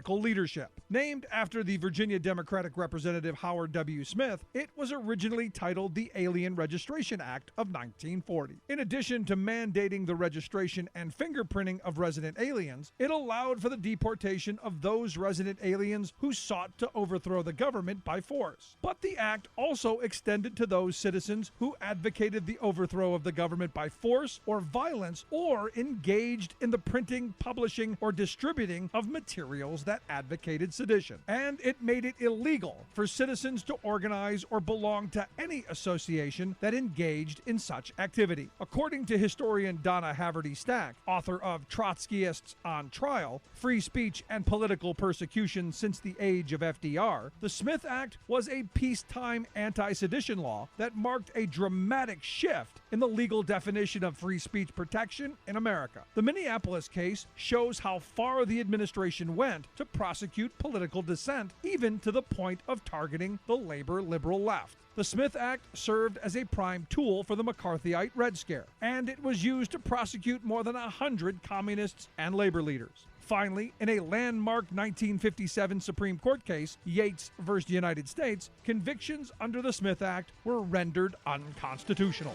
leadership. Named after the Virginia Democratic Representative Howard W. Smith, it was originally titled the Alien Registration Act of 1940. In addition to mandating the registration and fingerprinting of resident aliens, it allowed for the deportation of those resident aliens who sought to overthrow the government by force. But the act also extended to those citizens who advocated the overthrow of the government by force or violence, or engaged in the printing, publishing, or distributing of materials that advocated sedition. And it made it illegal for citizens to organize or belong to any association that engaged in such activity. According to historian Donna Haverty Stack, author of Trotskyists on Trial, Free Speech and Political Persecution Since the Age of FDR, the Smith Act was a peacetime anti-sedition law that marked a dramatic shift in the legal definition of free speech protection in America. The Minneapolis case shows how far the administration went to prosecute political dissent, even to the point of targeting the labor-liberal left. The Smith Act served as a prime tool for the McCarthyite Red Scare, and it was used to prosecute more than 100 communists and labor leaders. Finally, in a landmark 1957 Supreme Court case, Yates v. United States, convictions under the Smith Act were rendered unconstitutional.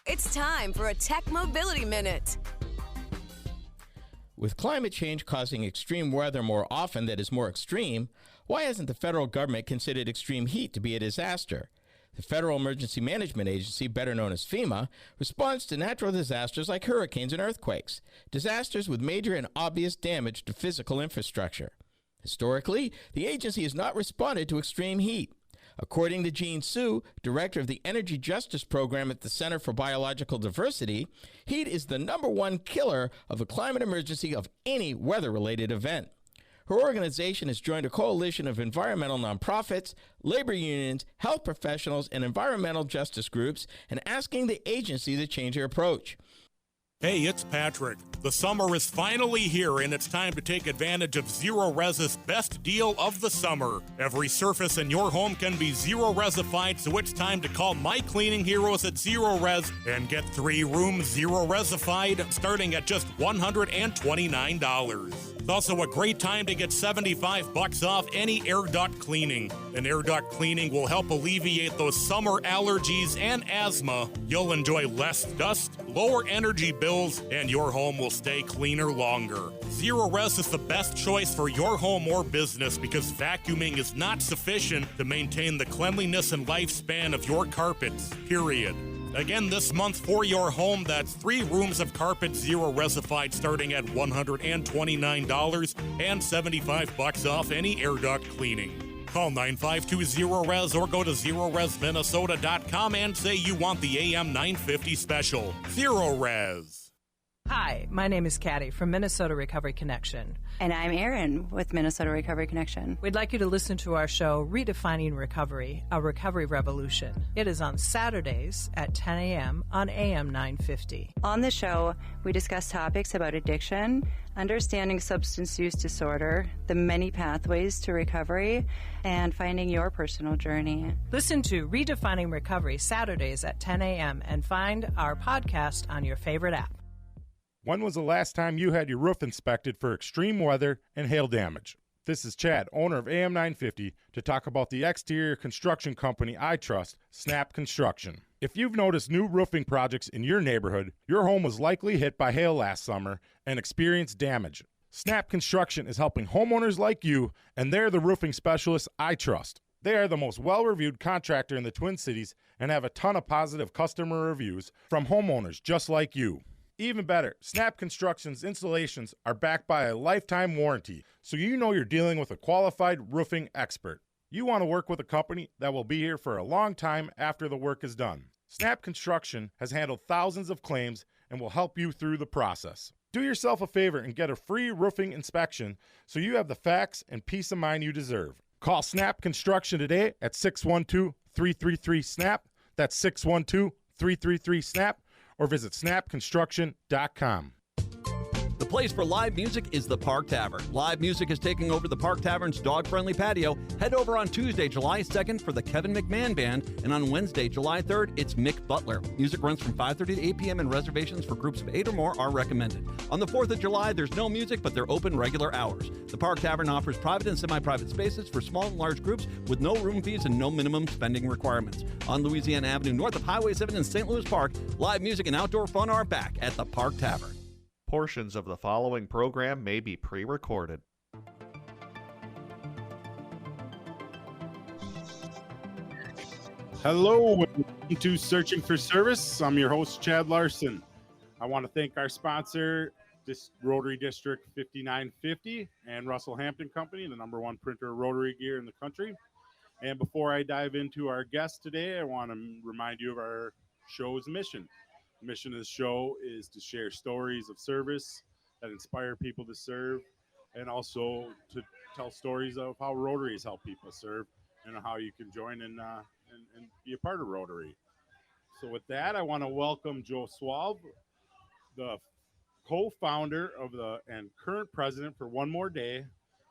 It's time for a Tech Mobility Minute. With climate change causing extreme weather more often that is more extreme, why hasn't the federal government considered extreme heat to be a disaster? The Federal Emergency Management Agency, better known as FEMA, responds to natural disasters like hurricanes and earthquakes, disasters with major and obvious damage to physical infrastructure. Historically, the agency has not responded to extreme heat. According to Jean Su, director of the Energy Justice Program at the Center for Biological Diversity, heat is the #1 killer of a climate emergency of any weather-related event. Her organization has joined a coalition of environmental nonprofits, labor unions, health professionals, and environmental justice groups, and asking the agency to change their approach. Hey, it's Patrick. The summer is finally here, and it's time to take advantage of Zero Res's best deal of the summer. Every surface in your home can be Zero Resified, so it's time to call my cleaning heroes at Zero Res and get 3 rooms Zero Resified starting at just $129. It's also a great time to get $75 off any air duct cleaning. An air duct cleaning will help alleviate those summer allergies and asthma. You'll enjoy less dust, lower energy bills, and your home will stay cleaner longer. Zero Res is the best choice for your home or business because vacuuming is not sufficient to maintain the cleanliness and lifespan of your carpets, period. Again, this month for your home, that's 3 rooms of carpet Zero Resified starting at $129 and $75 off any air duct cleaning. Call 9520-RES or go to ZeroResMinnesota.com and say you want the AM 950 special. Zero Res. Hi, my name is Katty from Minnesota Recovery Connection. And I'm Erin with Minnesota Recovery Connection. We'd like you to listen to our show, Redefining Recovery, a Recovery Revolution. It is on Saturdays at 10 a.m. on AM 950. On the show, we discuss topics about addiction, understanding substance use disorder, the many pathways to recovery, and finding your personal journey. Listen to Redefining Recovery Saturdays at 10 a.m. and find our podcast on your favorite app. When was the last time you had your roof inspected for extreme weather and hail damage? This is Chad, owner of AM 950, to talk about the exterior construction company I trust, Snap Construction. If you've noticed new roofing projects in your neighborhood, your home was likely hit by hail last summer and experienced damage. Snap Construction is helping homeowners like you, and they're the roofing specialists I trust. They are the most well-reviewed contractor in the Twin Cities and have a ton of positive customer reviews from homeowners just like you. Even better, Snap Construction's installations are backed by a lifetime warranty, so you know you're dealing with a qualified roofing expert. You want to work with a company that will be here for a long time after the work is done. Snap Construction has handled thousands of claims and will help you through the process. Do yourself a favor and get a free roofing inspection so you have the facts and peace of mind you deserve. Call Snap Construction today at 612-333-SNAP. That's 612-333-SNAP. Or visit snapconstruction.com. The place for live music is the Park Tavern. Live music is taking over the Park Tavern's dog-friendly patio. Head over on Tuesday, July 2nd for the Kevin McMahon Band, and on Wednesday, July 3rd, it's Mick Butler. Music runs from 5:30 to 8 p.m. and reservations for groups of 8 or more are recommended. On the 4th of July, there's no music, but they're open regular hours. The Park Tavern offers private and semi-private spaces for small and large groups with no room fees and no minimum spending requirements. On Louisiana Avenue, north of Highway 7 in St. Louis Park, live music and outdoor fun are back at the Park Tavern. Portions of the following program may be pre-recorded. Hello, welcome to Searching for Service. I'm your host, Chad Larson. I want to thank our sponsor, Rotary District 5950 and Russell Hampton Company, the #1 printer of rotary gear in the country. And before I dive into our guest today, I want to remind you of our show's mission. The mission of the show is to share stories of service that inspire people to serve, and also to tell stories of how Rotaries help people serve and how you can join and be a part of Rotary. So with that, I want to welcome Joe Swalb, the co-founder of and current president for one more day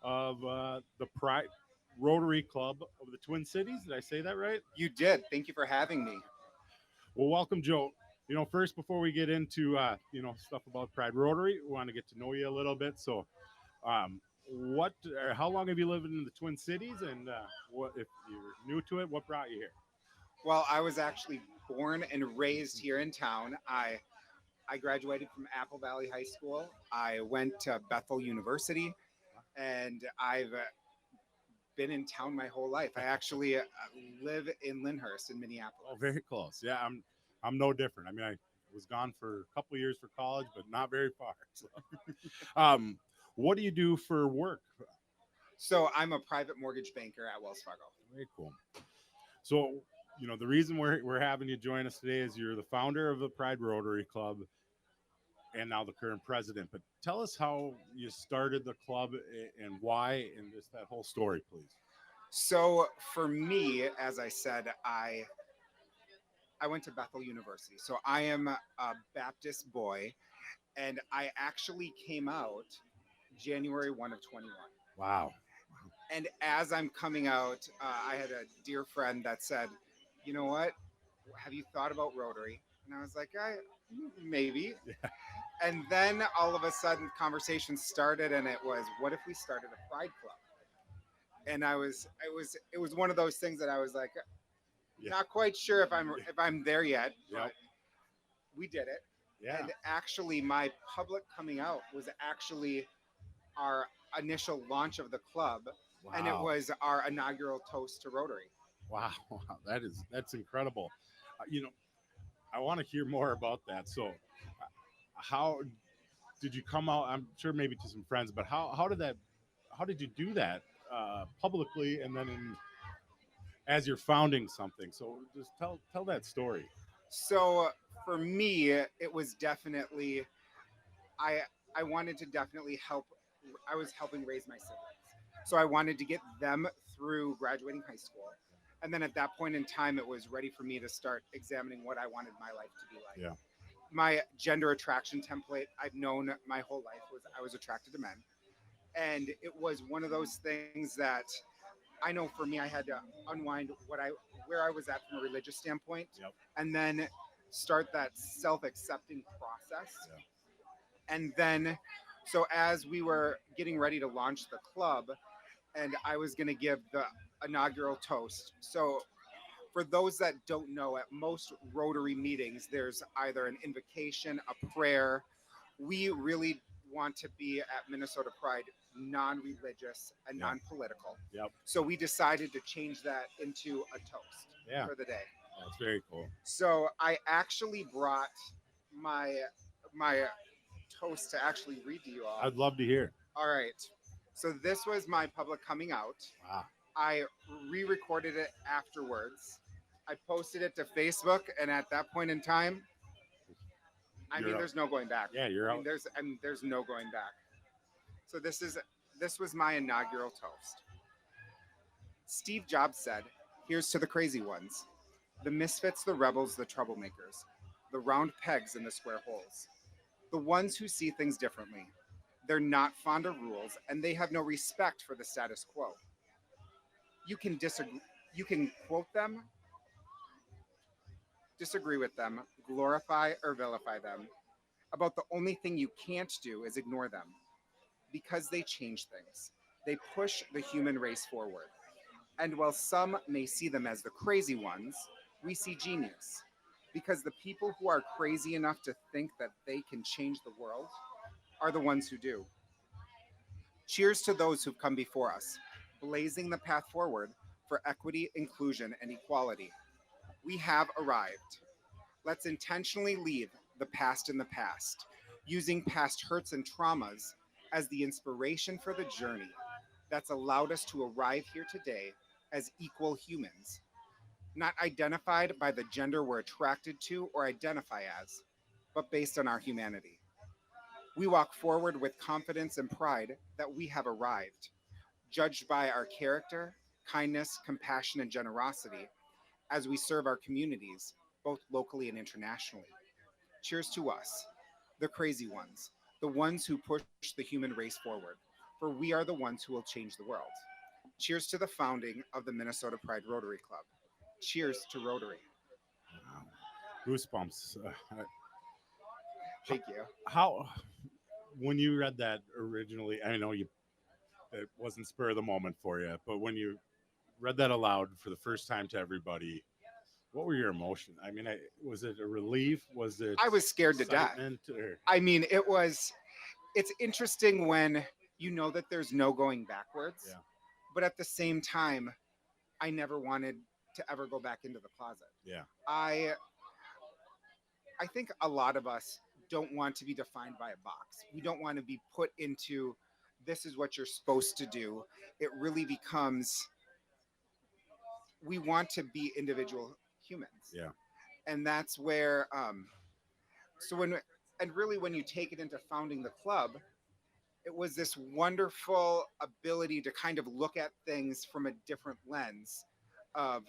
of the Pride Rotary Club of the Twin Cities. Did I say that right? You did. Thank you for having me. Well, welcome, Joe. First, before we get into, stuff about Pride Rotary, we want to get to know you a little bit. So, how long have you lived in the Twin Cities, and what, if you're new to it, what brought you here? Well, I was actually born and raised here in town. I graduated from Apple Valley High School. I went to Bethel University, and I've been in town my whole life. I actually live in Lyndhurst in Minneapolis. Oh, very close. Yeah, I'm no different. I mean, I was gone for a couple of years for college, but not very far. So. What do you do for work? So I'm a private mortgage banker at Wells Fargo. Very cool. So, the reason we're having you join us today is you're the founder of the Pride Rotary Club and now the current president. But tell us how you started the club and why, and just that whole story, please. So for me, as I said, I went to Bethel University. So I am a Baptist boy, and I actually came out January 1 of 21. Wow. And as I'm coming out, I had a dear friend that said, you know what, have you thought about Rotary? And I was like, maybe. Yeah. And then all of a sudden conversation started, and it was, what if we started a Pride Club? And it was one of those things that I was like, not quite sure if I'm there yet. Yep. But we did it. Yeah. And actually my public coming out was actually our initial launch of the club. Wow. And it was our inaugural toast to Rotary. Wow. That's incredible. I want to hear more about that. So how did you come out? I'm sure maybe to some friends, but how did you do that publicly, and then as you're founding something? So just tell that story. So for me, it was definitely, I wanted to definitely help. I was helping raise my siblings. So I wanted to get them through graduating high school. And then at that point in time, it was ready for me to start examining what I wanted my life to be like. Yeah. My gender attraction template I've known my whole life was I was attracted to men. And it was one of those things that I know for me, I had to unwind where I was at from a religious standpoint, yep. and then start that self-accepting process. Yeah. And then, so as we were getting ready to launch the club, and I was going to give the inaugural toast. So for those that don't know, at most Rotary meetings, there's either an invocation, a prayer. We really want to be at Minnesota Pride non-religious and non-political. Yep. So we decided to change that into a toast for the day. That's very cool. So I actually brought my toast to actually read to you all. I'd love to hear. All right. So this was my public coming out. Wow. I re-recorded it afterwards. I posted it to Facebook, and at that point in time, there's no going back. Yeah, you're out. There's no going back. So this was my inaugural toast. Steve Jobs said, "Here's to the crazy ones, the misfits, the rebels, the troublemakers, the round pegs in the square holes, the ones who see things differently, They're not fond of rules, and they have no respect for the status quo. You can disagree, you can quote them, disagree with them, glorify or vilify them. About the only thing you can't do is ignore them because they change things. They push the human race forward. And while some may see them as the crazy ones, we see genius. Because the people who are crazy enough to think that they can change the world are the ones who do. Cheers to those who've come before us, blazing the path forward for equity, inclusion, and equality. We have arrived. Let's intentionally leave the past in the past, using past hurts and traumas as the inspiration for the journey that's allowed us to arrive here today as equal humans, not identified by the gender we're attracted to or identify as, but based on our humanity. We walk forward with confidence and pride that we have arrived, judged by our character, kindness, compassion, and generosity as we serve our communities, both locally and internationally. Cheers to us, the crazy ones, the ones who push the human race forward, for we are the ones who will change the world. Cheers to the founding of the Minnesota Pride Rotary Club. Cheers to Rotary. Goosebumps. Thank you. How, when you read that originally, I know it wasn't spur of the moment for you, but when you read that aloud for the first time to everybody, what were your emotions? I mean, was it a relief? Was it? I was scared to death. I mean, it's interesting when you know that there's no going backwards, but at the same time, I never wanted to ever go back into the closet. Yeah. I think a lot of us don't want to be defined by a box. We don't want to be put into, this is what you're supposed to do. It really becomes, we want to be individual humans. Yeah. And that's where, when you take it into founding the club, it was this wonderful ability to kind of look at things from a different lens of,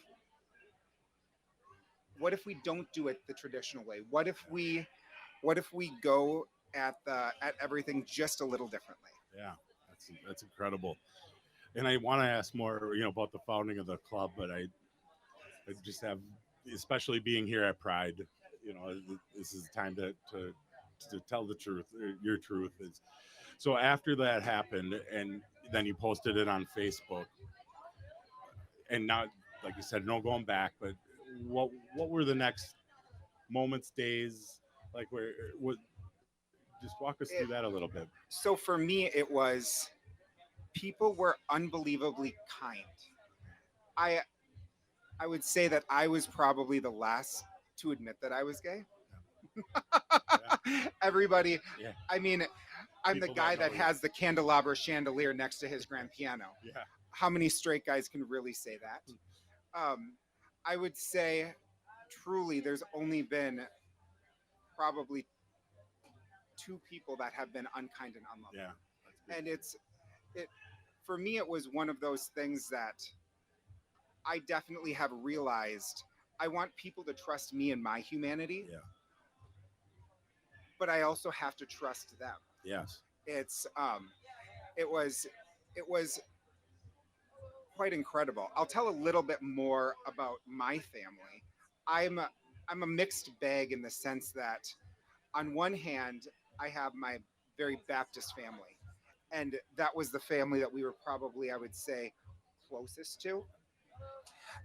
what if we don't do it the traditional way? What if we go at everything just a little differently? Yeah, that's incredible. And I want to ask more, about the founding of the club, but I just have, especially being here at Pride, this is the time to tell the truth. Your truth is. So after that happened, and then you posted it on Facebook, and now, like you said, no going back. But what were the next moments, days, like just walk us through that a little bit. So for me, it was, people were unbelievably kind. I would say that I was probably the last to admit that I was gay. Yeah. Everybody, I mean, I'm the guy that has the candelabra chandelier next to his grand piano. Yeah. How many straight guys can really say that? I would say, truly, there's only been probably 2 people that have been unkind and unloving. Yeah. And for me, it was one of those things that I definitely have realized. I want people to trust me and my humanity. Yeah. But I also have to trust them. Yes. It was quite incredible. I'll tell a little bit more about my family. I'm a mixed bag in the sense that on one hand, I have my very Baptist family, and that was the family that we were probably, I would say, closest to.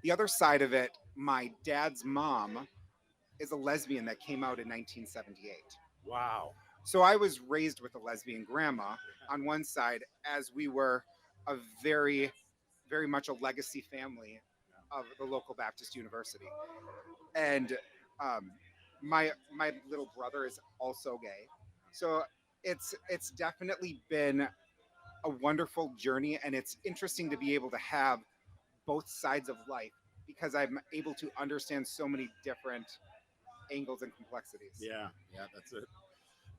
The other side of it, my dad's mom is a lesbian that came out in 1978. Wow. So I was raised with a lesbian grandma on one side, as we were a very, very much a legacy family of the local Baptist University. And my little brother is also gay. So it's definitely been a wonderful journey, and it's interesting to be able to have both sides of life, because I'm able to understand so many different angles and complexities. Yeah, that's it.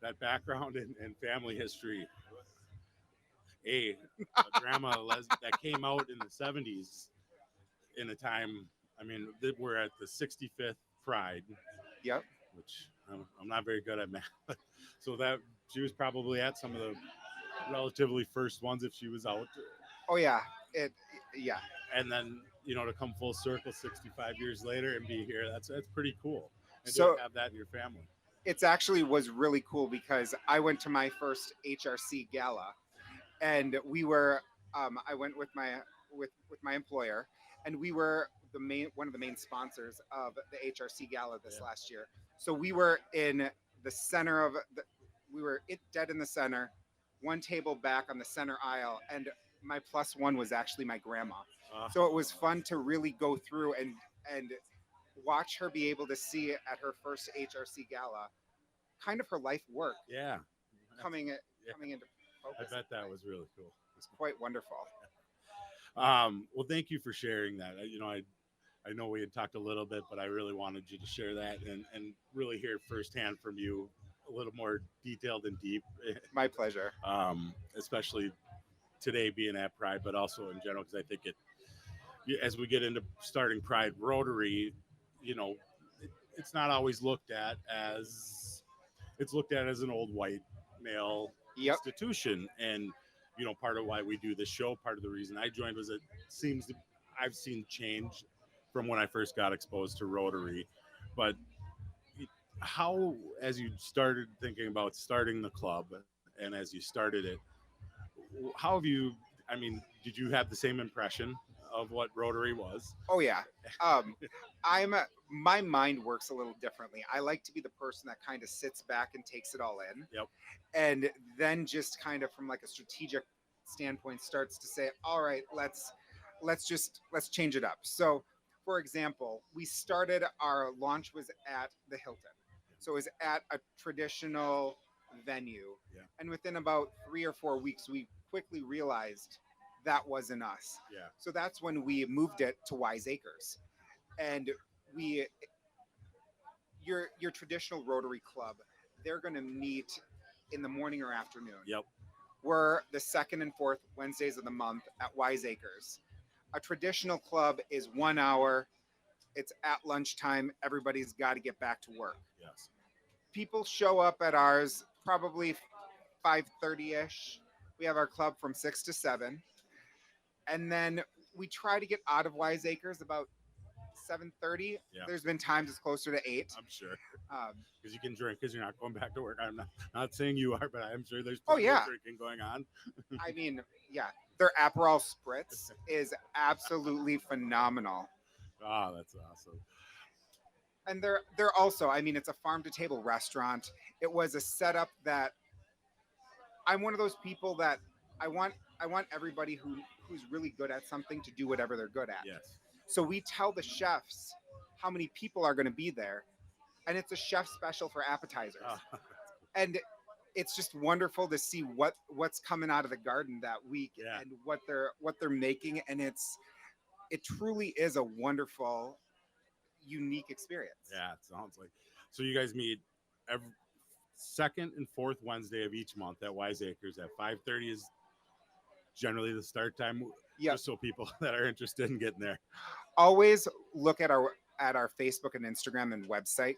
That background and family history. A grandma that came out in the 70s in a time, I mean, we're at the 65th Pride. Yep. Which I'm not very good at math. So that she was probably at some of the relatively first ones if she was out. Oh yeah, yeah. And then, to come full circle 65 years later and be here, that's pretty cool. And So- to have that in your family. It's actually was really cool because I went to my first HRC gala, and we were I went with my employer, and we were one of the main sponsors of the HRC gala this last year. So we were in the center of dead in the center, one table back on the center aisle, and my plus one was actually my grandma. So it was fun to really go through and watch her be able to see at her first HRC gala kind of her life work coming into focus. I bet that was really cool. It's quite wonderful. Well, thank you for sharing that. I know we had talked a little bit, but I really wanted you to share that and really hear firsthand from you, a little more detailed and deep. My pleasure. Especially today being at Pride, but also in general, because I think as we get into starting Pride Rotary, it's not always looked at as an old white male institution. And, part of why we do this show, part of the reason I joined was I've seen change from when I first got exposed to Rotary. But how, as you started thinking about starting the club and as you started it, how have you, did you have the same impression of what Rotary was? Oh yeah. My mind works a little differently. I like to be the person that kind of sits back and takes it all in. Yep. And then just kind of from like a strategic standpoint starts to say, all right, let's change it up. So for example, our launch was at the Hilton. So it was at a traditional venue. Yeah. And within about 3 or 4 weeks, we quickly realized that wasn't us. Yeah. So that's when we moved it to Wise Acres. And your traditional Rotary Club, they're going to meet in the morning or afternoon. Yep. We're the second and fourth Wednesdays of the month at Wise Acres. A traditional club is 1 hour. It's at lunchtime. Everybody's got to get back to work. Yes. People show up at ours probably 5:30ish. We have our club from 6 to 7. And then we try to get out of Wise Acres about 7:30. Yeah. There's been times it's closer to 8. I'm sure. Because you can drink because you're not going back to work. I'm not saying you are, but I'm sure there's drinking going on. Their Aperol Spritz is absolutely phenomenal. Ah, that's awesome. And they're also, it's a farm to table restaurant. It was a setup that I'm one of those people that I want everybody who's really good at something to do whatever they're good at. Yes. So we tell the chefs how many people are going to be there, and it's a chef special for appetizers. Oh. And it's just wonderful to see what's coming out of the garden that week and what they're making, and it truly is a wonderful, unique experience. Yeah, it sounds like. So you guys meet every second and fourth Wednesday of each month at Wise Acres at 5:30 is generally the start time. Yeah. Just so people that are interested in getting there. Always look at our Facebook and Instagram and website.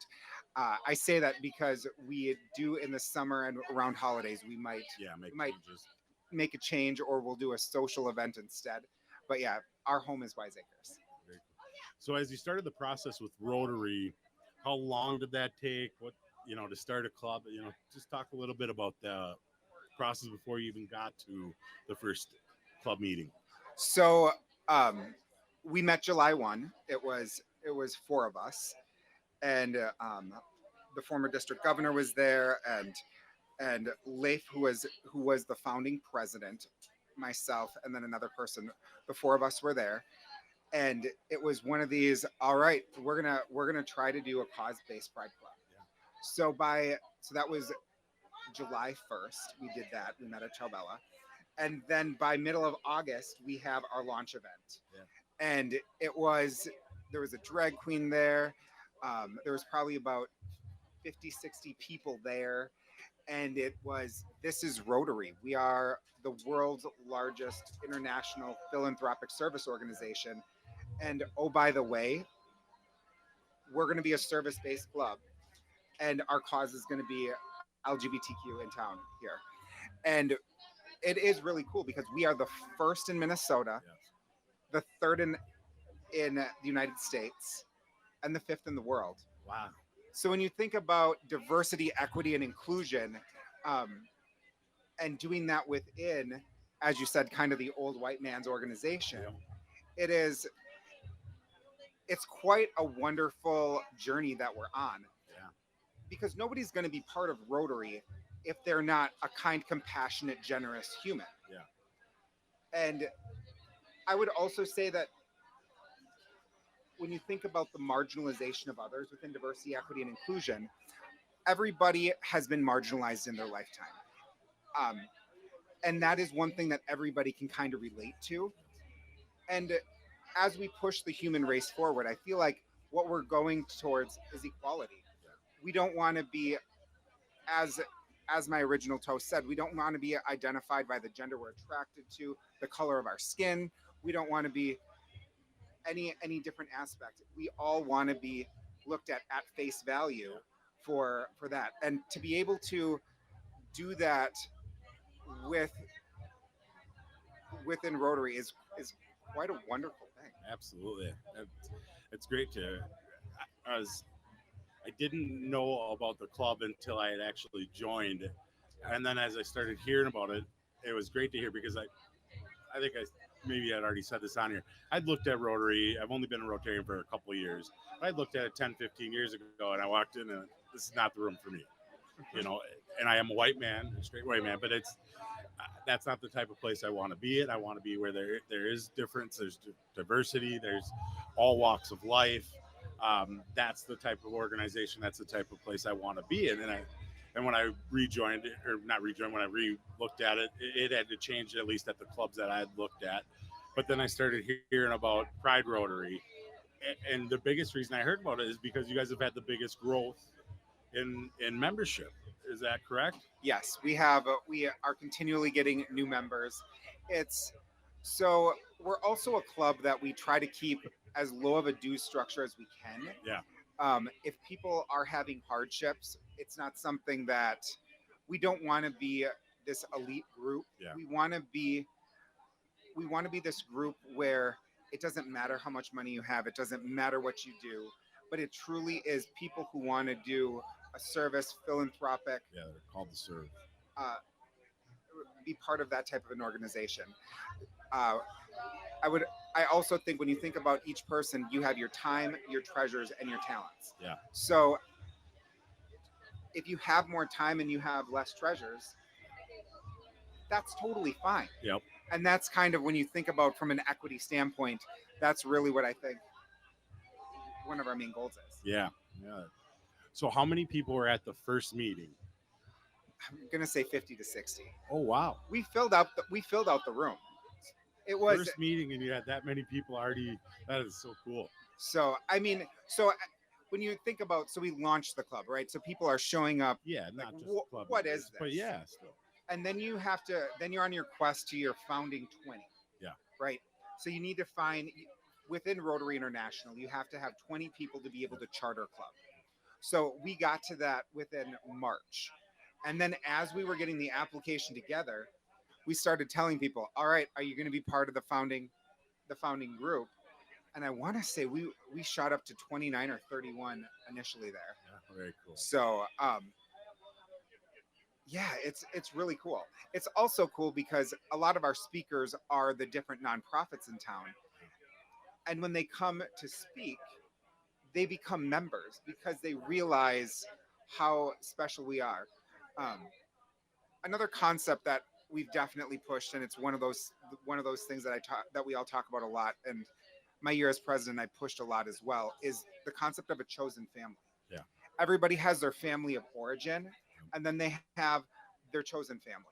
I say that because we do in the summer and around holidays, we might changes. Make a change, or we'll do a social event instead. But yeah, our home is Wise Acres. Very cool. So as you started the process with Rotary, how long did that take? What, to start a club, just talk a little bit about the process before you even got to the first club meeting. So we met July 1. It was 4 of us, and the former district governor was there, and Leif, who was the founding president, myself, and then another person. The 4 of us were there, and it was one of these. All right, we're gonna try to do a cause-based Pride Club. Yeah. So that was July 1st. We did that. We met at Chalbella. And then by middle of August, we have our launch event. Yeah. And there was a drag queen there. There was probably about 50, 60 people there. And this is Rotary. We are the world's largest international philanthropic service organization. And oh, by the way, we're going to be a service-based club. And our cause is going to be LGBTQ in town here. And it is really cool because we are the first in Minnesota, the third in the United States, and the fifth in the world. Wow. So when you think about diversity, equity, and inclusion, and doing that within, as you said, kind of the old white man's organization, it's quite a wonderful journey that we're on. Yeah. Because nobody's going to be part of Rotary if they're not a kind, compassionate, generous human. Yeah. And I would also say that when you think about the marginalization of others within diversity, equity, and inclusion, everybody has been marginalized in their lifetime. And that is one thing that everybody can kind of relate to. And as we push the human race forward, I feel like what we're going towards is equality. We don't want to be, as my original toast said, we don't want to be identified by the gender we're attracted to, the color of our skin. We don't want to be any different aspect. We all want to be looked at face value for that. And to be able to do that within Rotary is quite a wonderful thing. Absolutely. It's great to, I didn't know about the club until I had actually joined. And then as I started hearing about it, it was great to hear because I think maybe I'd already said this on here. I'd looked at Rotary. I've only been a Rotarian for a couple of years. I looked at it 10, 15 years ago, and I walked in, and this is not the room for me. You know, and I am a white man, a straight white man, but that's not the type of place I want to be in. I want to be where there is difference, there's diversity, there's all walks of life. That's the type of organization, that's the type of place I want to be in. And when I rejoined, or not rejoined, when I re-looked at it, it had to change, at least at the clubs that I had looked at. But then I started hearing about Pride Rotary. And the biggest reason I heard about it is because you guys have had the biggest growth in membership. Is that correct? Yes, we are continually getting new members. So we're also a club that we try to keep as low of a dues structure as we can. Yeah. If people are having hardships, it's not something that we don't want to be this elite group. Yeah. We want to be this group where it doesn't matter how much money you have, it doesn't matter what you do, but it truly is people who want to do a service, philanthropic. Yeah, they're called to serve. Be part of that type of an organization. I also think when you think about each person, you have your time, your treasures, and your talents. Yeah. So if you have more time and you have less treasures, that's totally fine. Yep. And that's kind of when you think about from an equity standpoint, that's really what I think one of our main goals is. Yeah. Yeah. So how many people were at the first meeting? I'm gonna say 50 to 60. Oh wow. We filled out the room. It was first meeting and you had that many people already. That is so cool. So when you think about, so we launched the club, right? So people are showing up. Yeah, not just club. What is this? But yeah, still. And then you're on your quest to your founding 20. Yeah. Right. So you need to find within Rotary International, you have to have 20 people to be able to charter a club. So we got to that within March. And then as we were getting the application together, we started telling people, all right, are you going to be part of the founding group? And I want to say we shot up to 29 or 31 initially there. Yeah, very cool. So, yeah, it's really cool. It's also cool because a lot of our speakers are the different nonprofits in town. And when they come to speak, they become members because they realize how special we are. Another concept that we've definitely pushed, and it's one of those things that we all talk about a lot, and my year as president I pushed a lot as well, is the concept of a chosen family. Yeah. Everybody has their family of origin, and then they have their chosen family.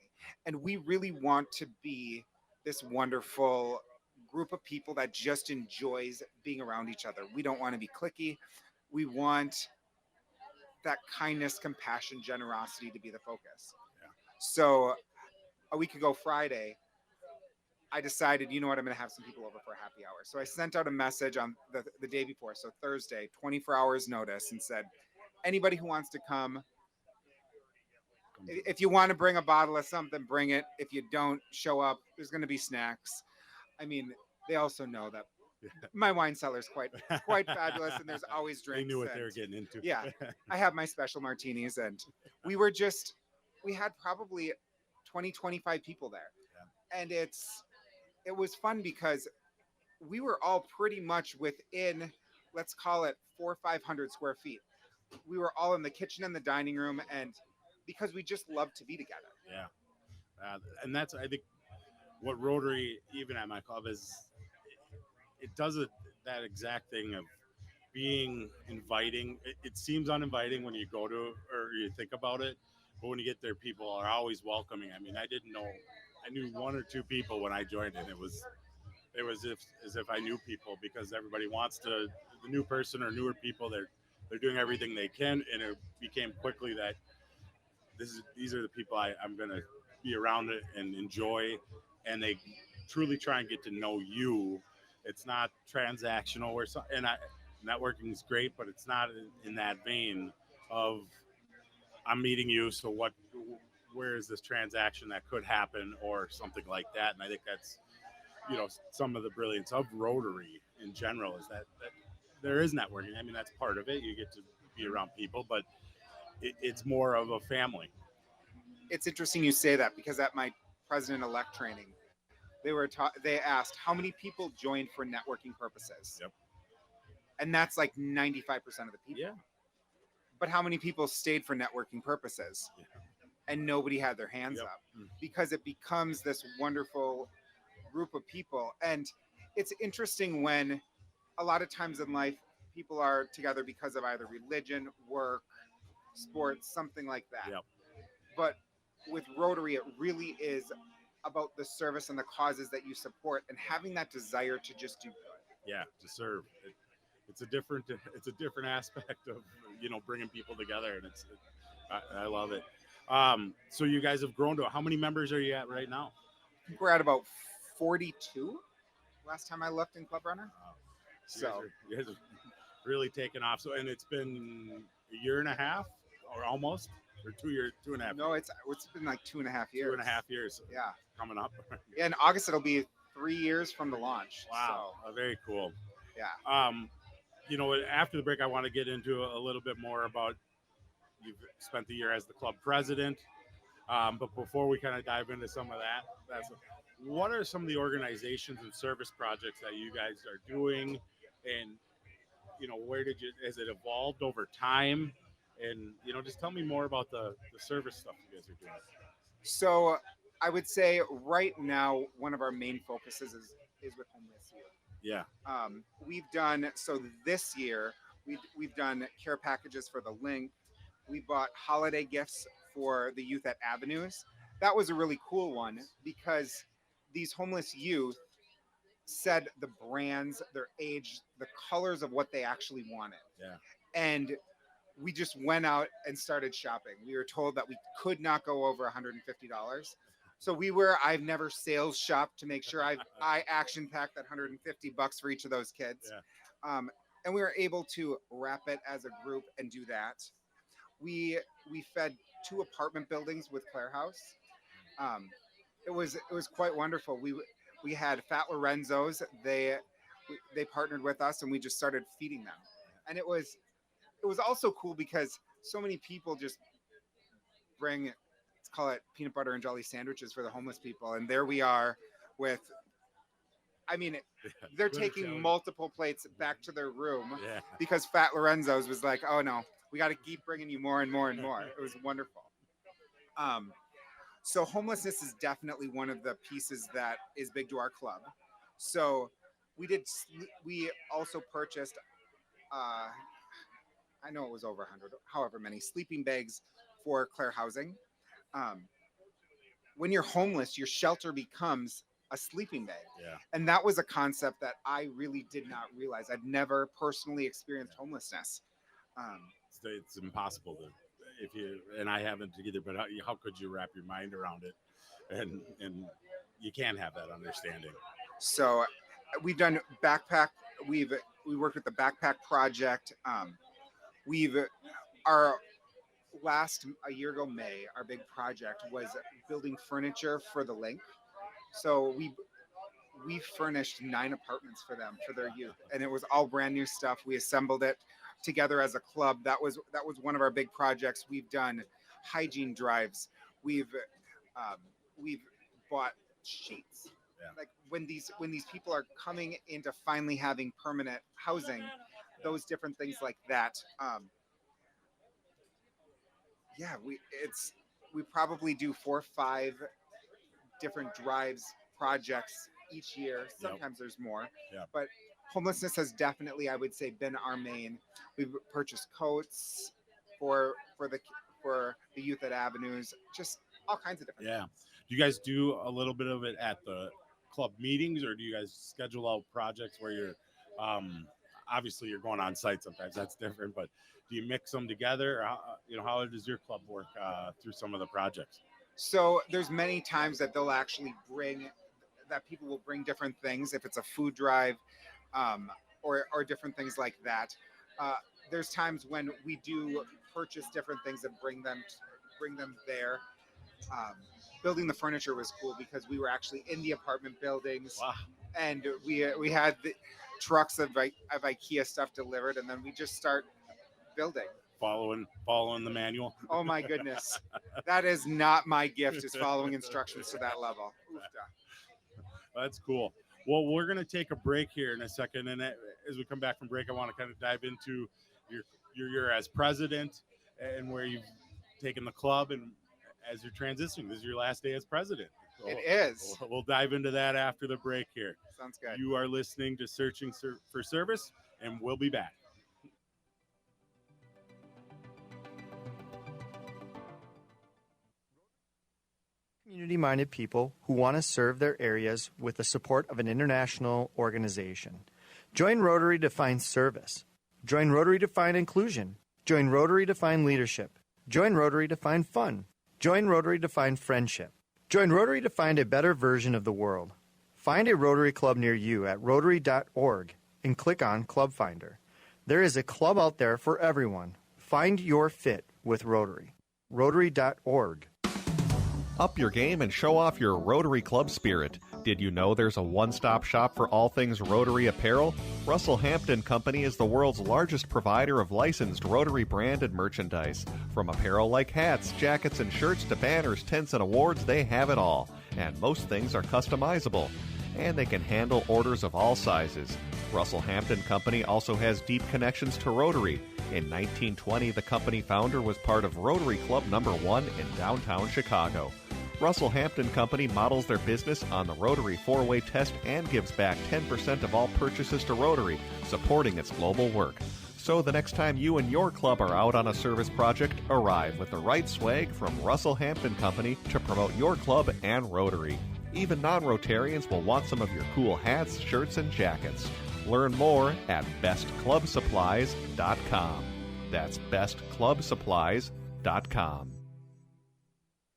And we really want to be this wonderful group of people that just enjoys being around each other. We don't want to be cliquey. We want that kindness, compassion, generosity to be the focus. Yeah. So a week ago Friday, I decided, you know what, I'm going to have some people over for a happy hour. So I sent out a message on the day before, so Thursday, 24 hours notice, and said, anybody who wants to come welcome. If you want to bring a bottle of something, bring it. If you don't show up, there's going to be snacks. I mean, they also know that my wine cellar is quite fabulous, and there's always drinks. They knew what they were getting into. Yeah, I have my special martinis, and we had probably 20, 25 people there, and it was fun because we were all pretty much within, let's call it 400 or 500 square feet. We were all in the kitchen and the dining room, and because we just love to be together. Yeah, and that's, I think, what Rotary, even at my club, is. It does that exact thing of being inviting. It seems uninviting when you go to or you think about it, but when you get there, people are always welcoming. I mean, I knew one or two people when I joined, and it was as if I knew people, because everybody wants the new person or newer people. They're doing everything they can, and it became quickly that these are the people I'm going to be around it and enjoy, and they truly try and get to know you. It's not transactional networking is great, but it's not in that vein of I'm meeting you. So where is this transaction that could happen or something like that? And I think that's, some of the brilliance of Rotary in general is that there is networking. I mean, that's part of it. You get to be around people, but it's more of a family. It's interesting you say that, because at my president-elect training, they asked how many people joined for networking purposes. Yep. And that's like 95% of the people. Yeah. But how many people stayed for networking purposes? Yeah. And nobody had their hands up, because it becomes this wonderful group of people. And it's interesting when a lot of times in life, people are together because of either religion, work, sports, something like that. Yep. But with Rotary, it really is about the service and the causes that you support, and having that desire to just do good. Yeah, to serve. It's a different aspect of bringing people together, and I love it. So you guys have grown to, how many members are you at right now? We're at about 42 last time I looked in Club Runner. You guys are really taken off. So, and it's been a year and a half or almost, or 2.5. No, it's been like 2.5 years. 2.5 years. Yeah. Coming up. Yeah, in August it'll be 3 years from the launch. Wow. Very cool. Yeah. After the break, I want to get into a little bit more about, you've spent the year as the club president. But before we kind of dive into some of that, what are some of the organizations and service projects that you guys are doing? And, where has it evolved over time? And, just tell me more about the service stuff you guys are doing. So I would say right now, one of our main focuses is with homeless youth. Yeah. We've done, so this year, we've done care packages for the Link. We bought holiday gifts for the youth at Avenues. That was a really cool one, because these homeless youth said the brands, their age, the colors of what they actually wanted. Yeah. And we just went out and started shopping. We were told that we could not go over $150. So I've never sales shopped to make sure I action packed that $150 for each of those kids. Yeah. And we were able to wrap it as a group and do that. We fed 2 apartment buildings with Claire House. It was quite wonderful. We had Fat Lorenzo's. They partnered with us, and we just started feeding them. And it was also cool because so many people just bring, let's call it peanut butter and jelly sandwiches for the homeless people. And there we are with, they're taking multiple plates back to their room because Fat Lorenzo's was like, oh no, we got to keep bringing you more and more and more. It was wonderful. So homelessness is definitely one of the pieces that is big to our club. So we also purchased, I know it was over 100, however many sleeping bags for Claire Housing. When you're homeless, your shelter becomes a sleeping bag. Yeah. And that was a concept that I really did not realize. I've never personally experienced homelessness. It's impossible to, and I haven't either, but how could you wrap your mind around it? And you can't have that understanding. So we've done backpack. We worked with the Backpack Project. a year ago, May, our big project was building furniture for the link. So we furnished 9 apartments for them for their youth, and it was all brand new stuff. We assembled it together as a club. That was one of our big projects. We've done hygiene drives. We've bought sheets. Yeah. Like when these people are coming into finally having permanent housing, those different things like that. We probably do 4 or 5 different drives projects each year. Sometimes there's more, but homelessness has definitely, I would say, been our main. We've purchased coats for the youth at Avenues, just all kinds of different things. Do you guys do a little bit of it at the club meetings, or do you guys schedule out projects where you're obviously you're going on site sometimes, that's different, but do you mix them together? How does your club work through some of the projects? So there's many times that they'll actually people will bring different things, if it's a food drive or different things like that. There's times when we do purchase different things and bring them there. Building the furniture was cool because we were actually in the apartment buildings. Wow. And we had the trucks of IKEA stuff delivered, and then we just start building. Following the manual. Oh my goodness. That is not my gift, is following instructions to that level. That's cool. Well, we're going to take a break here in a second, and as we come back from break, I want to kind of dive into your as president and where you've taken the club, and as you're transitioning. This is your last day as president. So it is. We'll dive into that after the break here. Sounds good. You are listening to Searching for Service, and we'll be back. Community-minded people who want to serve their areas with the support of an international organization. Join Rotary to find service. Join Rotary to find inclusion. Join Rotary to find leadership. Join Rotary to find fun. Join Rotary to find friendship. Join Rotary to find a better version of the world. Find a Rotary Club near you at Rotary.org and click on Club Finder. There is a club out there for everyone. Find your fit with Rotary. Rotary.org. Up your game and show off your Rotary Club spirit. Did you know there's a one-stop shop for all things Rotary apparel? Russell Hampton Company is the world's largest provider of licensed Rotary branded merchandise. From apparel like hats, jackets, and shirts to banners, tents, and awards, they have it all. And most things are customizable. And they can handle orders of all sizes. Russell Hampton Company also has deep connections to Rotary. In 1920, the company founder was part of Rotary Club No. 1 in downtown Chicago. Russell Hampton Company models their business on the Rotary 4-way test and gives back 10% of all purchases to Rotary, supporting its global work. So the next time you and your club are out on a service project, arrive with the right swag from Russell Hampton Company to promote your club and Rotary. Even non-Rotarians will want some of your cool hats, shirts, and jackets. Learn more at bestclubsupplies.com. That's bestclubsupplies.com.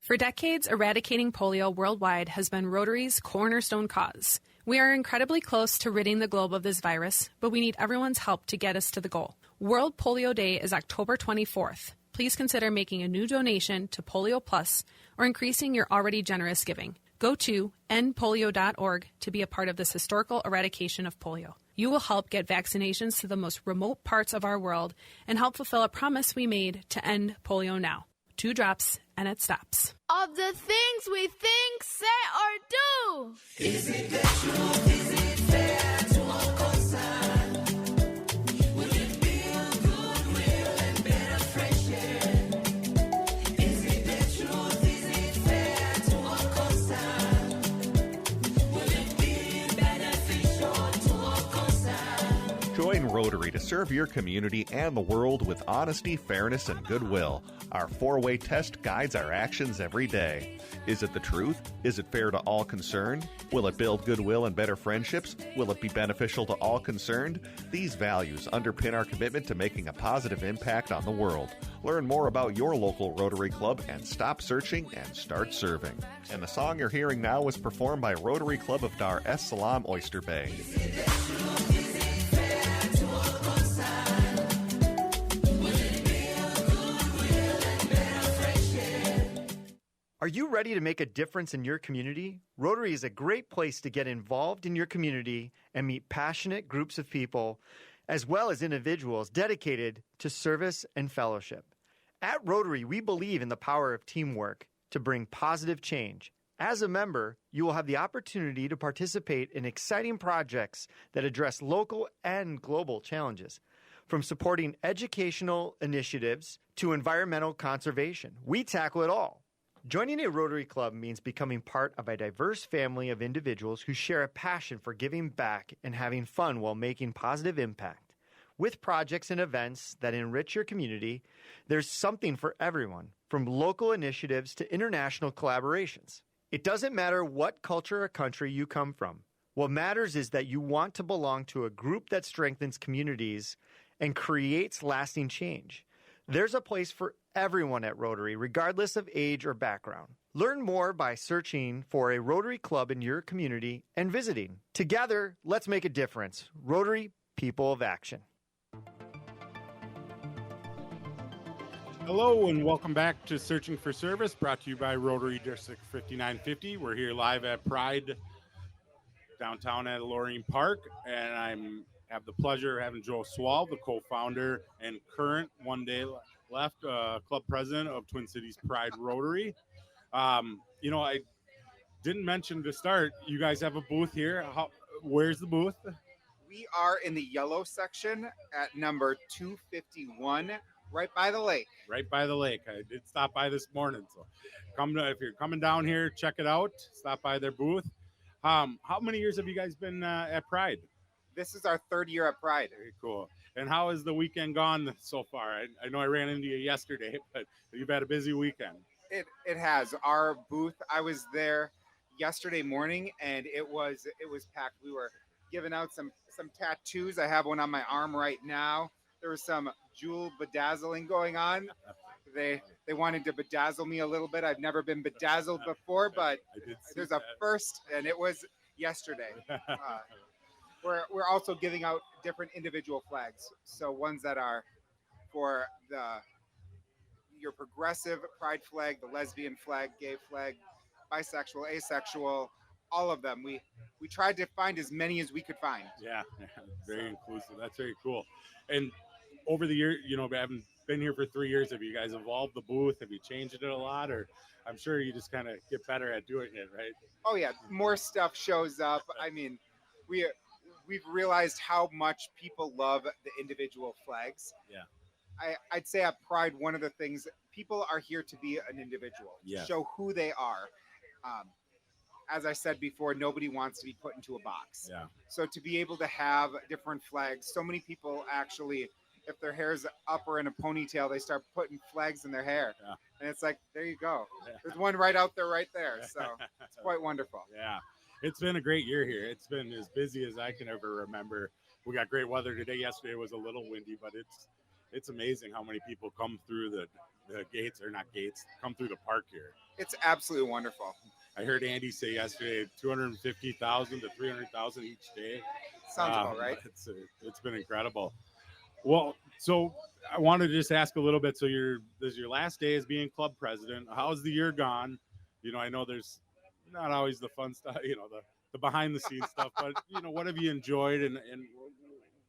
For decades, eradicating polio worldwide has been Rotary's cornerstone cause. We are incredibly close to ridding the globe of this virus, but we need everyone's help to get us to the goal. World Polio Day is October 24th. Please consider making a new donation to Polio Plus or increasing your already generous giving. Go to endpolio.org to be a part of this historical eradication of polio. You will help get vaccinations to the most remote parts of our world and help fulfill a promise we made to end polio now. 2 drops and it stops. Of the things we think, say, or do. Is it the truth? Is it fair to all concerned? Will it build goodwill and better friendship? Is it the truth? Is it fair to all concerned? Will it be beneficial to all concerned? Join Rotary to serve your community and the world with honesty, fairness, and goodwill. Our 4-way test guides our actions every day. Is it the truth? Is it fair to all concerned? Will it build goodwill and better friendships? Will it be beneficial to all concerned? These values underpin our commitment to making a positive impact on the world. Learn more about your local Rotary Club and stop searching and start serving. And the song you're hearing now was performed by Rotary Club of Dar es Salaam, Oyster Bay. you ready to make a difference in your community? Rotary is a great place to get involved in your community and meet passionate groups of people, as well as individuals dedicated to service and fellowship. At Rotary, we believe in the power of teamwork to bring positive change. As a member, you will have the opportunity to participate in exciting projects that address local and global challenges. From supporting educational initiatives to environmental conservation, we tackle it all. Joining a Rotary Club means becoming part of a diverse family of individuals who share a passion for giving back and having fun while making positive impact. With projects and events that enrich your community, there's something for everyone, from local initiatives to international collaborations. It doesn't matter what culture or country you come from. What matters is that you want to belong to a group that strengthens communities and creates lasting change. There's a place for everyone at Rotary, regardless of age or background. Learn more by searching for a Rotary Club in your community and visiting. Together, let's make a difference. Rotary, people of action. Hello and welcome back to Searching for Service, brought to you by Rotary District 5950. We're here live at Pride downtown at Lorraine Park, and I have the pleasure of having Joe Swall, the co-founder and current One Day Left club president of Twin Cities Pride Rotary. I didn't mention to start, you guys have a booth here. Where's the booth? We are in the yellow section at number 251, right by the lake. Right by the lake. I did stop by this morning, so if you're coming down here, check it out. Stop by their booth. How many years have you guys been at Pride? This is our third year at Pride. Very cool. And how has the weekend gone so far? I know I ran into you yesterday, but you've had a busy weekend. It has. Our booth, I was there yesterday morning, and it was packed. We were giving out some tattoos. I have one on my arm right now. There was some jewel bedazzling going on. They wanted to bedazzle me a little bit. I've never been bedazzled before, but there's a first, and it was yesterday. We're also giving out different individual flags. So ones that are for your progressive pride flag, the lesbian flag, gay flag, bisexual, asexual, all of them. We tried to find as many as we could find. Yeah, very inclusive. That's very cool. And over the year, I haven't been here for 3 years. Have you guys evolved the booth? Have you changed it a lot? Or I'm sure you just kind of get better at doing it, right? Oh yeah, more stuff shows up. I mean, we've realized how much people love the individual flags. Yeah. I'd say at Pride, one of the things, people are here to be an individual, Yeah. show who they are. As I said before, nobody wants to be put into a box. Yeah. So to be able to have different flags, so many people actually, if their hair's up or in a ponytail, they start putting flags in their hair. Yeah. And it's like, there you go. There's one right out there, right there. So it's quite wonderful. Yeah. It's been a great year here. It's been as busy as I can ever remember. We got great weather today. Yesterday was a little windy, but it's amazing how many people come through the gates, or not gates, come through the park here. It's absolutely wonderful. I heard Andy say yesterday 250,000 to 300,000 each day. Sounds about right. It's been incredible. Well, so I wanted to just ask a little bit. So this is your last day as being club president. How's the year gone? I know there's not always the fun stuff, the behind the scenes stuff, but what have you enjoyed and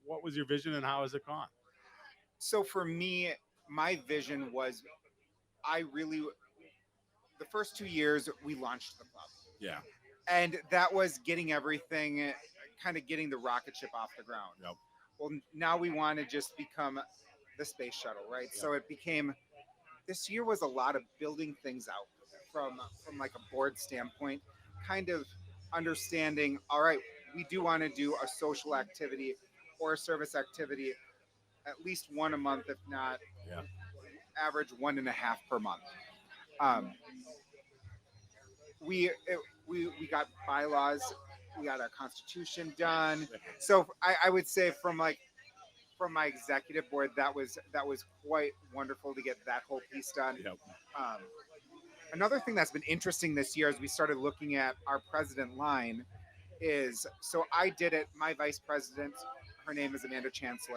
what was your vision and how has it gone? So for me, my vision was, the first 2 years we launched the club. Yeah. And that was getting everything, kind of getting the rocket ship off the ground. Yep. Well, now we want to just become the space shuttle, right? Yep. So it became, this year was a lot of building things out from like a board standpoint, kind of understanding, all right, we do want to do a social activity or a service activity at least one a month, if not average 1.5 per month. We got bylaws, we got our constitution done. So I would say from my executive board, that was quite wonderful to get that whole piece done. Yep. Another thing that's been interesting this year as we started looking at our president line is, so I did it, my vice president, her name is Amanda Chance,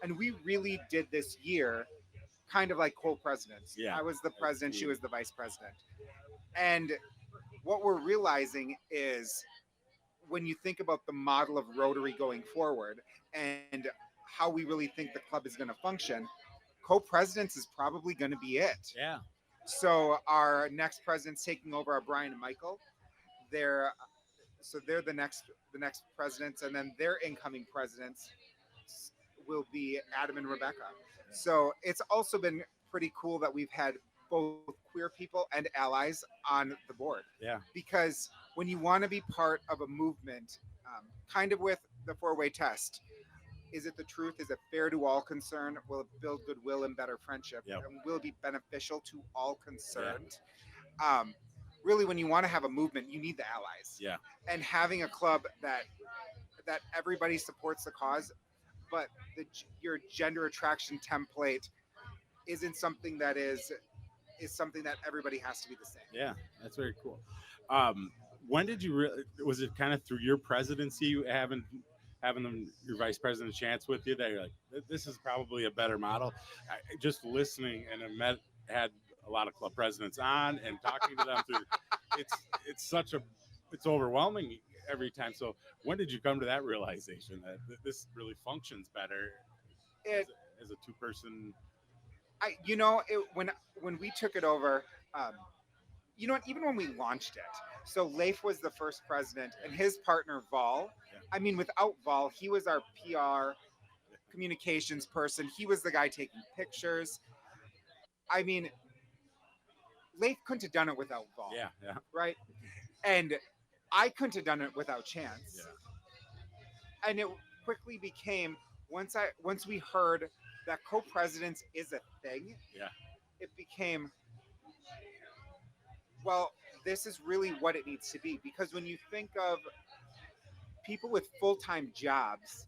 and we really did this year kind of like co-presidents. Yeah. I was the president, she was the vice president. And what we're realizing is when you think about the model of Rotary going forward and how we really think the club is going to function, co-presidents is probably going to be it. Yeah. So our next presidents taking over are Brian and Michael. They're the next presidents, and then their incoming presidents will be Adam and Rebecca. So it's also been pretty cool that we've had both queer people and allies on the board. Yeah. Because when you want to be part of a movement, kind of with the four-way test, is it the truth? Is it fair to all concerned? Will it build goodwill and better friendship? Yep. And will it be beneficial to all concerned? Really, when you want to have a movement, you need the allies. Yeah. And having a club that everybody supports the cause, but your gender attraction template isn't something that is something that everybody has to be the same. Yeah, that's very cool. When did you was it kind of through your presidency having them, your vice president chance with you that you're like, this is probably a better model? Just listening and I had a lot of club presidents on and talking to them through it's overwhelming every time. So when did you come to that realization that this really functions better as a two-person? When we took it over, even when we launched it, so Leif was the first president and his partner Vol. I mean, without Vol, he was our PR communications person. He was the guy taking pictures. I mean, Leif couldn't have done it without Vol. Yeah. Right? And I couldn't have done it without Chance. Yeah. And it quickly became, once we heard that co-presidents is a thing, it became, well, this is really what it needs to be. Because when you think of people with full-time jobs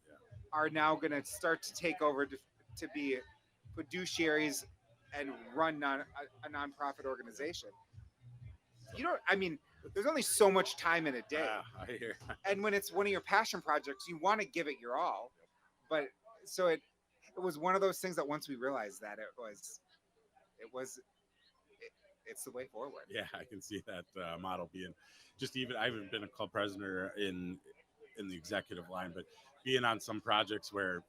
are now going to start to take over to be fiduciaries and run a nonprofit organization. There's only so much time in a day. I hear. And when it's one of your passion projects, you want to give it your all. But so it was one of those things that once we realized that it's the way forward. Yeah, I can see that model being I haven't been a club president in the executive line, but being on some projects where,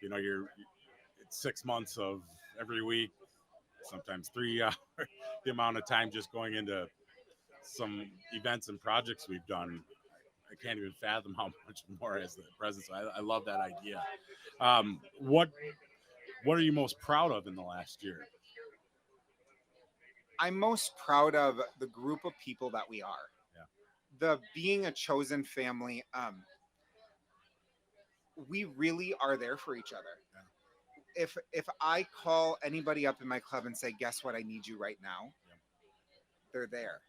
it's 6 months of every week, sometimes 3 hours, the amount of time just going into some events and projects we've done. I can't even fathom how much more as the president. So I love that idea. What are you most proud of in the last year? I'm most proud of the group of people that we are. The being a chosen family. We really are there for each other. If I call anybody up in my club and say, guess what, I need you right now, they're there.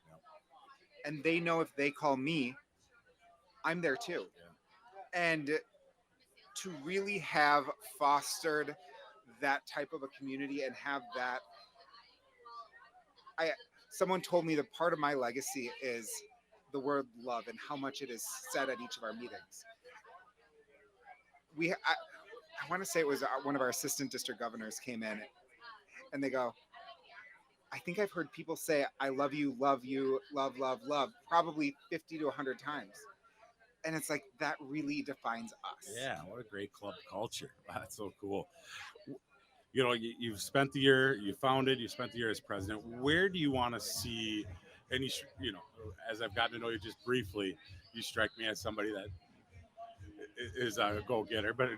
And they know if they call me, I'm there too. And to really have fostered that type of a community and have that, someone told me that part of my legacy is the word love and how much it is said at each of our meetings. I want to say it was one of our assistant district governors came in and they go, I think I've heard people say, I love you, love, love, probably 50 to 100 times. And it's like, that really defines us. Yeah, what a great club culture. Wow, that's so cool. You've spent the year, you spent the year as president. Where do you want to see any, as I've gotten to know you just briefly, you strike me as somebody that is a go-getter, but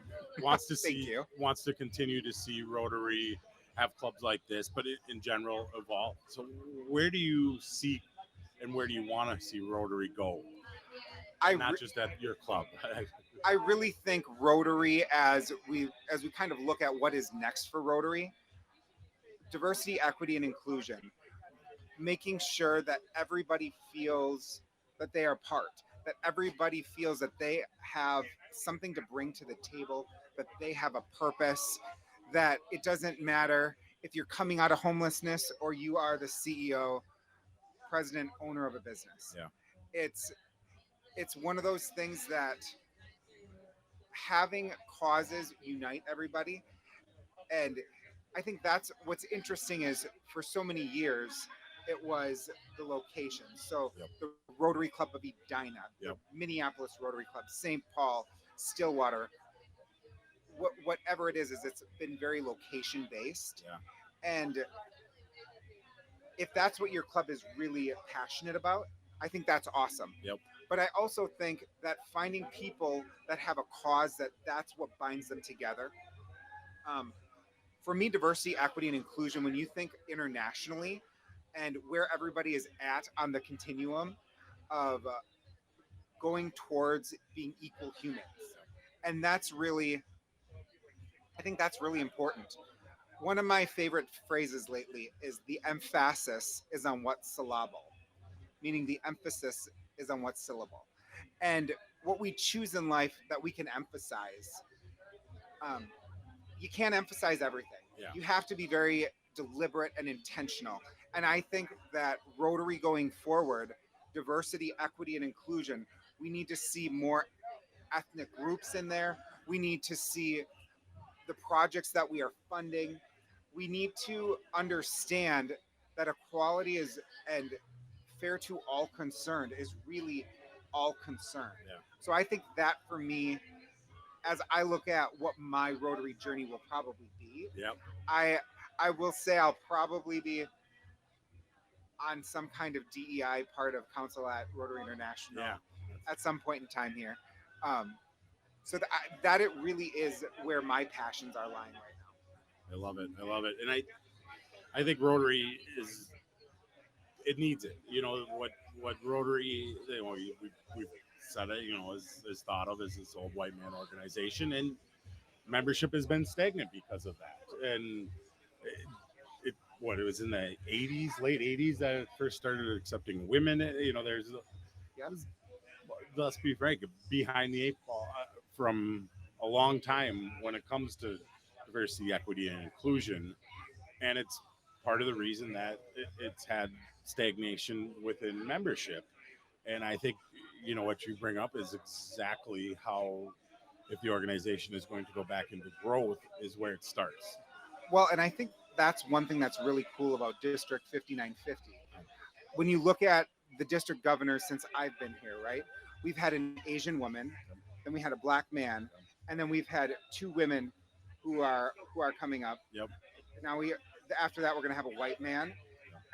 wants to wants to continue to see Rotary have clubs like this, but in general evolve. So where do you see and where do you want to see Rotary go? Not just at your club. I really think Rotary, as we kind of look at what is next for Rotary, diversity, equity, and inclusion, making sure that everybody feels that they are part, that everybody feels that they have something to bring to the table, that they have a purpose, that it doesn't matter if you're coming out of homelessness or you are the CEO, president, owner of a business. Yeah. It's one of those things that having causes unite everybody. And I think that's what's interesting is for so many years it was the location. So the Rotary Club of Edina, the Minneapolis Rotary Club, St. Paul, Stillwater, whatever it is it's been very location based. And if that's what your club is really passionate about, I think that's awesome. But I also think that finding people that have a cause that's what binds them together. For me, diversity, equity, and inclusion, when you think internationally and where everybody is at on the continuum of going towards being equal humans. And that's really, I think that's really important. One of my favorite phrases lately is the emphasis is on what's syllable, meaning the emphasis is on what's syllable. And what we choose in life that we can emphasize, you can't emphasize everything. You have to be very deliberate and intentional. And I think that Rotary going forward, diversity, equity, and inclusion, we need to see more ethnic groups in there. We need to see the projects that we are funding. We need to understand that equality is and fair to all concerned is really all concerned. So I think that for me, as I look at what my Rotary journey will probably be, I will say I'll probably be on some kind of DEI part of council at Rotary International at some point in time here. So that it really is where my passions are lying right now. I love it. I love it. And I think Rotary it needs it. You know, what Rotary, you know, we've said it, you know, is thought of as this old white man organization, and membership has been stagnant because of that. And it was in the 80s, late 80s that it first started accepting women. You know, let's be frank, behind the eight ball from a long time when it comes to diversity, equity, and inclusion. And it's part of the reason that it's had stagnation within membership. And I think, you know, what you bring up is exactly how, if the organization is going to go back into growth, is where it starts. Well, and I think that's one thing that's really cool about District 5950. When you look at the district governors since I've been here, right? We've had an Asian woman, then we had a black man, and then we've had two women who are coming up. Now after that we're going to have a white man,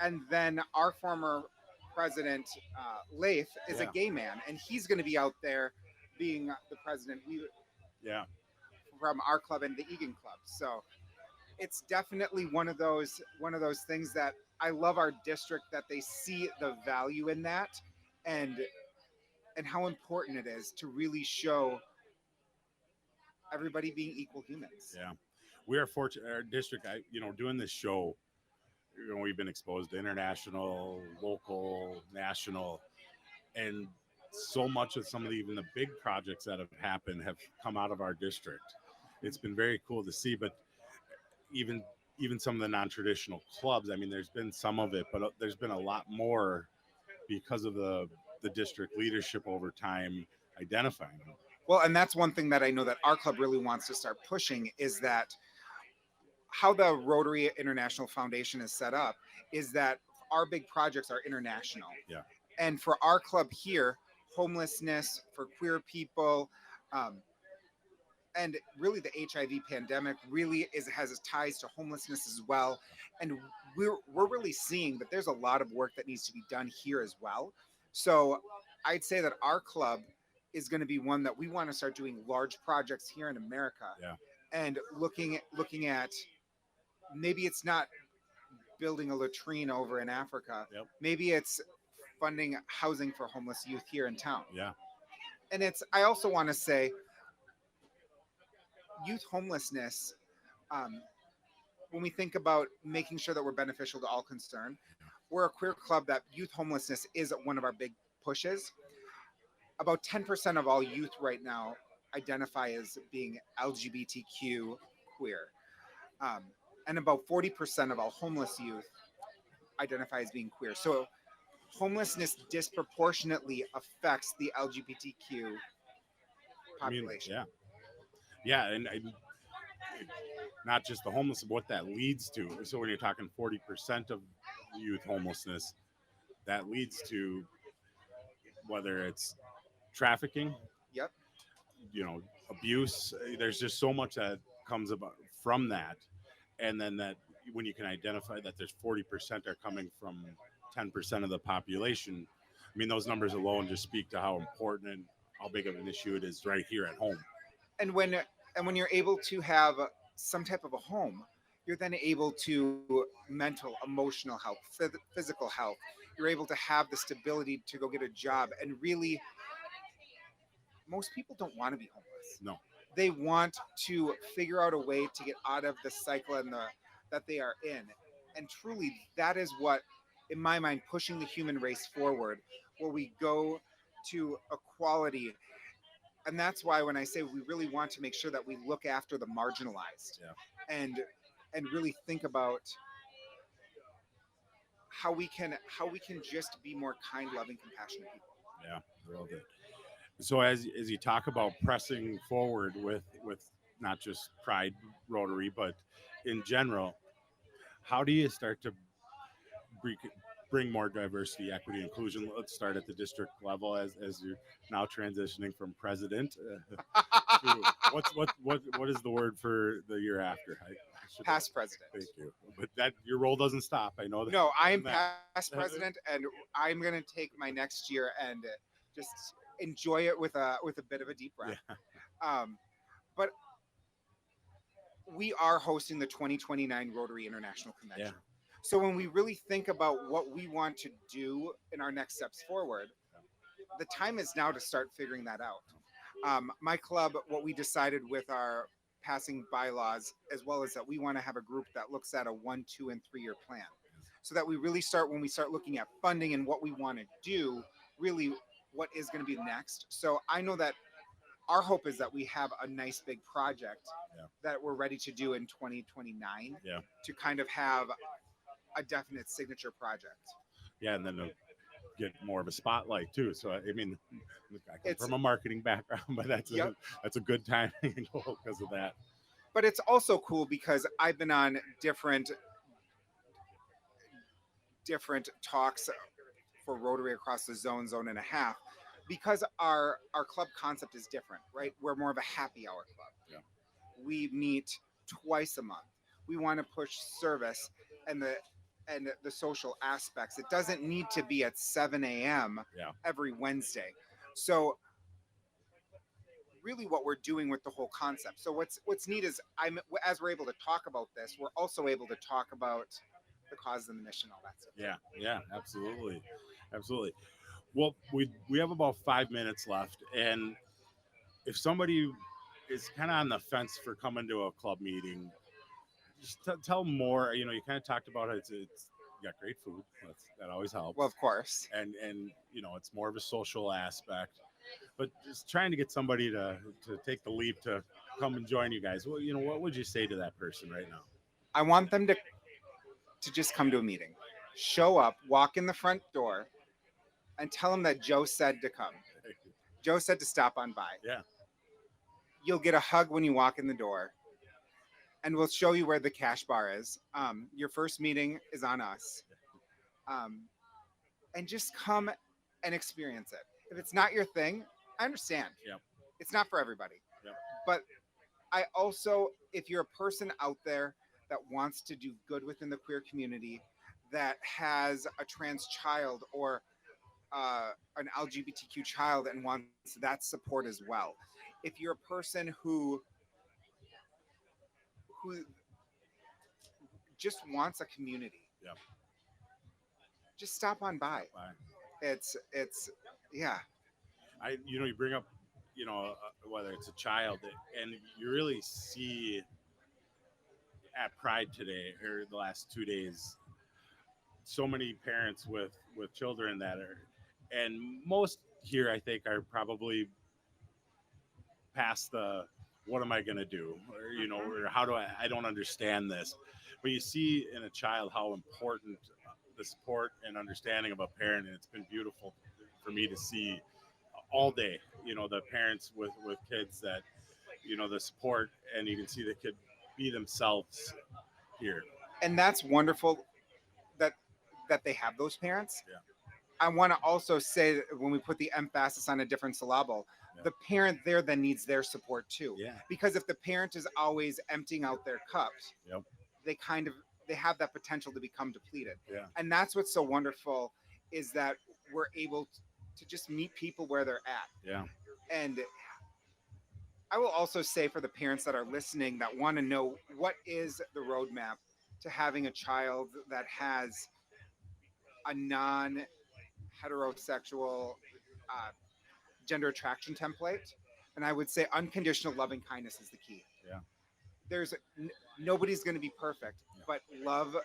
and then our former president Leif is a gay man, and he's going to be out there being the president. From our club and the Egan Club. So it's definitely one of those things that I love our district, that they see the value in that and how important it is to really show everybody being equal humans. We are fortunate. Our district, doing this show, you know, we've been exposed to international, local, national, and so much of some of even the big projects that have happened have come out of our district. It's been very cool to see, but even some of the non-traditional clubs, I mean, there's been some of it, but there's been a lot more because of the district leadership over time identifying them. Well, and that's one thing that I know that our club really wants to start pushing, is that how the Rotary International Foundation is set up is that our big projects are international. And for our club here, homelessness, for queer people, and really the HIV pandemic really has ties to homelessness as well. And we're really seeing that there's a lot of work that needs to be done here as well. So I'd say that our club is going to be one that we want to start doing large projects here in America. And looking at maybe it's not building a latrine over in Africa. Maybe it's funding housing for homeless youth here in town. And I also want to say, youth homelessness, when we think about making sure that we're beneficial to all concerned, we're a queer club that youth homelessness is one of our big pushes. About 10% of all youth right now identify as being LGBTQ queer. And about 40% of all homeless youth identify as being queer. So homelessness disproportionately affects the LGBTQ population. And not just the homeless, but what that leads to. So when you're talking 40% of youth homelessness, that leads to whether it's trafficking, Yep. Abuse. There's just so much that comes about from that. And then that when you can identify that there's 40% are coming from 10% of the population, I mean, those numbers alone just speak to how important and how big of an issue it is right here at home. And when you're able to have some type of a home, you're then able to mental, emotional health, physical health. You're able to have the stability to go get a job. And really, most people don't want to be homeless. No. They want to figure out a way to get out of the cycle that they are in. And truly, that is what, in my mind, pushing the human race forward, where we go to equality. And that's why when I say we really want to make sure that we look after the marginalized, and really think about how we can just be more kind, loving, compassionate people. Yeah, I love it. So as you talk about pressing forward with not just Pride Rotary, but in general, how do you start to bring more diversity, equity, inclusion? Let's start at the district level as you're now transitioning from president. To, what is the word for the year after? Past president. Thank you. But that your role doesn't stop. I know that. No, I'm past president, and I'm going to take my next year and just enjoy it with a bit of a deep breath. Yeah. But we are hosting the 2029 Rotary International Convention. Yeah. So when we really think about what we want to do in our next steps forward, the time is now to start figuring that out. My club, what we decided with our passing bylaws, as well as that we want to have a group that looks at a 1, 2, and 3 year plan. So that we really start, when we start looking at funding and what we want to do, really what is going to be next. So I know that our hope is that we have a nice big project that we're ready to do in 2029 to kind of have a definite signature project. Yeah, and then get more of a spotlight too. So I mean, I come from a marketing background, but that's a good timing because of that. But it's also cool because I've been on different talks for Rotary across the zone and a half, because our club concept is different, right? We're more of a happy hour club. Yeah. We meet twice a month. We want to push service and the social aspects. It doesn't need to be at 7 a.m. every Wednesday. So really what we're doing with the whole concept. So what's neat is as we're able to talk about this, we're also able to talk about the cause and the mission, all that stuff. Yeah, absolutely. Well, we have about 5 minutes left, and if somebody is kind of on the fence for coming to a club meeting, just tell them more. You kind of talked about it. It's you got great food. That always helps. Well, of course. And it's more of a social aspect, but just trying to get somebody to take the leap to come and join you guys. Well, what would you say to that person right now? I want them to just come to a meeting, show up, walk in the front door, and tell them that Joe said to come. Joe said to stop on by. Yeah. You'll get a hug when you walk in the door, and we'll show you where the cash bar is. Your first meeting is on us. And just come and experience it. If it's not your thing, I understand. Yep. It's not for everybody. Yep. But I also, if you're a person out there that wants to do good within the queer community, that has a trans child or an LGBTQ child and wants that support as well. If you're a person who just wants a community, just stop on by. It's yeah. You bring up whether it's a child, and you really see at Pride today or the last 2 days so many parents with children that are, and most here I think are probably past the what am I going to do, or or how do I don't understand this. But you see in a child how important the support and understanding of a parent, and it's been beautiful for me to see all day, the parents with kids that, the support, and you can see the kid be themselves here. And that's wonderful that they have those parents. Yeah. I want to also say that when we put the emphasis on a different syllable, the parent there then needs their support too. Yeah. Because if the parent is always emptying out their cups, Yep. they have that potential to become depleted. Yeah. And that's what's so wonderful is that we're able to just meet people where they're at. Yeah. And I will also say for the parents that are listening that want to know what is the roadmap to having a child that has a non-heterosexual gender attraction template, and I would say unconditional loving kindness is the key. Yeah. There's nobody's going to be perfect, but love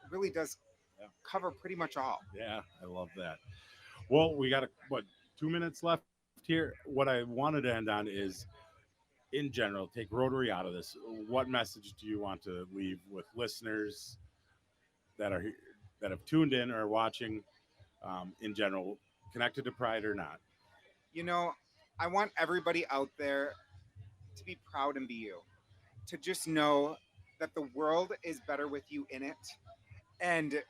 really does cover pretty much all. Yeah, I love that. Well, we got 2 minutes left here. What I wanted to end on is, in general, take Rotary out of this. What message do you want to leave with listeners that have tuned in or watching, in general, connected to Pride or not? You know, I want everybody out there to be proud and be you, to just know that the world is better with you in it. And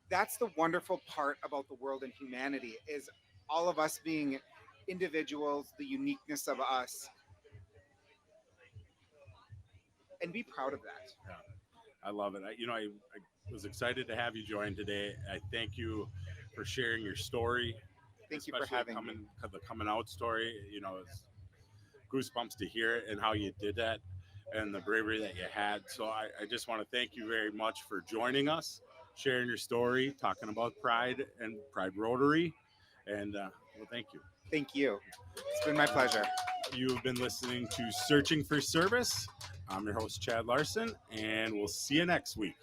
that's the wonderful part about the world and humanity is all of us being individuals, the uniqueness of us, and be proud of that. Yeah, I love it. I was excited to have you join today. I thank you for sharing your story. Thank you for having me. The coming out story. It's goosebumps to hear it and how you did that and the bravery that you had. So I just want to thank you very much for joining us, sharing your story, talking about Pride and Pride Rotary. And well, thank you. Thank you. It's been my pleasure. You have been listening to Searching for Service. I'm your host, Chad Larson, and we'll see you next week.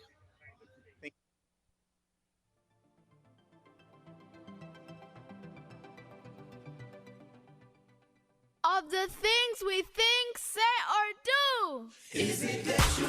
Of the things we think, say, or do. Is it that you